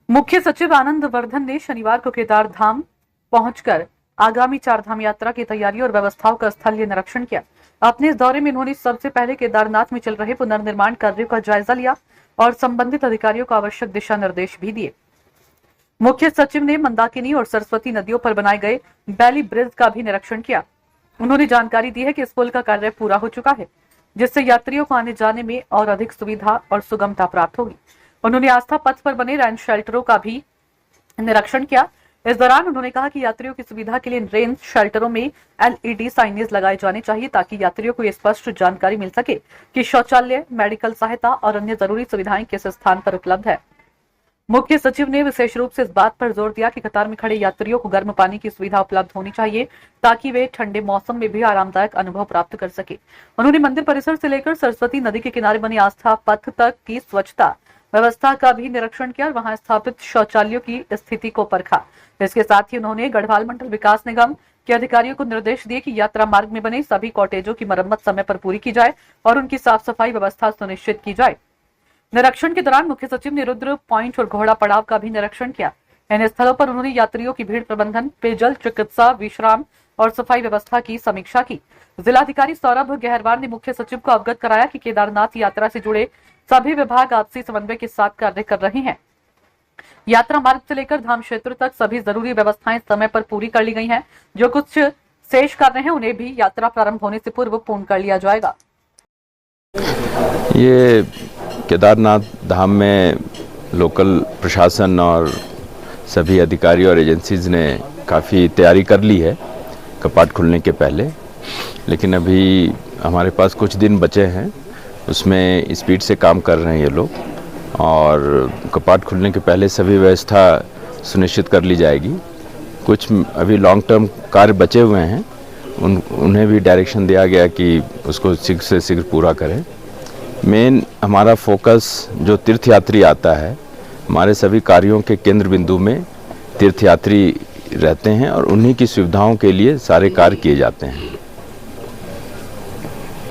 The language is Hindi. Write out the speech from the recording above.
मुख्य सचिव आनंद वर्धन ने शनिवार को केदार धाम पहुंचकर आगामी 4 धाम यात्रा की तैयारियों और व्यवस्थाओं का स्थलीय निरीक्षण किया। अपने इस दौरे में उन्होंने सबसे पहले केदारनाथ में चल रहे पुनर्निर्माण कार्यों का जायजा लिया और संबंधित अधिकारियों को आवश्यक दिशा निर्देश भी दिए। मुख्य सचिव ने मंदाकिनी और सरस्वती नदियों पर बनाए गए बैली ब्रिज का भी निरीक्षण किया। उन्होंने जानकारी दी है कि इस पुल का कार्य पूरा हो चुका है, जिससे यात्रियों को आने जाने में और अधिक सुविधा और सुगमता प्राप्त होगी। उन्होंने आस्था पथ पर बने रेन शेल्टरों का भी निरीक्षण किया। इस दौरान उन्होंने कहा कि यात्रियों की सुविधा के लिए रेन शेल्टरों में LED साइनेज लगाए जाने चाहिए, ताकि यात्रियों को यह स्पष्ट जानकारी मिल सके कि शौचालय, मेडिकल सहायता और अन्य जरूरी सुविधाएं किस स्थान पर उपलब्ध है। मुख्य सचिव ने विशेष रूप से इस बात पर जोर दिया कि कतार में खड़े यात्रियों को गर्म पानी की सुविधा उपलब्ध होनी चाहिए, ताकि वे ठंडे मौसम में भी आरामदायक अनुभव प्राप्त कर सके। उन्होंने मंदिर परिसर से लेकर सरस्वती नदी के किनारे बने आस्था पथ तक की स्वच्छता व्यवस्था का भी निरीक्षण किया और वहां स्थापित शौचालयों की स्थिति को परखा। इसके साथ ही उन्होंने गढ़वाल मंडल विकास निगम के अधिकारियों को निर्देश दिए कि यात्रा मार्ग में बने सभी कॉटेजों की मरम्मत समय पर पूरी की जाए और उनकी साफ सफाई व्यवस्था सुनिश्चित की जाए। निरीक्षण के दौरान मुख्य सचिव ने रुद्र पॉइंट और घोड़ा पड़ाव का भी निरीक्षण किया। इन स्थलों पर उन्होंने यात्रियों की भीड़ प्रबंधन, पेयजल, चिकित्सा, विश्राम और सफाई व्यवस्था की समीक्षा की। जिलाधिकारी सौरभ गहरवार ने मुख्य सचिव को अवगत कराया कि केदारनाथ यात्रा से जुड़े सभी विभाग आपसी समन्वय के साथ कार्य कर रहे हैं। यात्रा मार्ग से लेकर धाम क्षेत्र तक सभी जरूरी व्यवस्थाएं समय पर पूरी कर ली गई हैं। जो कुछ शेष कार्य हैं उन्हें भी यात्रा प्रारंभ होने से पूर्व पूर्ण कर लिया जाएगा। ये केदारनाथ धाम में लोकल प्रशासन और सभी अधिकारी और एजेंसीज ने काफ़ी तैयारी कर ली है कपाट खुलने के पहले, लेकिन अभी हमारे पास कुछ दिन बचे हैं, उसमें स्पीड से काम कर रहे हैं ये लोग और कपाट खुलने के पहले सभी व्यवस्था सुनिश्चित कर ली जाएगी। कुछ अभी लॉन्ग टर्म कार्य बचे हुए हैं, उन्हें भी डायरेक्शन दिया गया कि उसको शीघ्र से शीघ्र पूरा करें। मेन हमारा फोकस जो तीर्थयात्री आता है, हमारे सभी कार्यों के केंद्र बिंदु में तीर्थयात्री रहते हैं और उन्हीं की सुविधाओं के लिए सारे कार्य किए जाते हैं।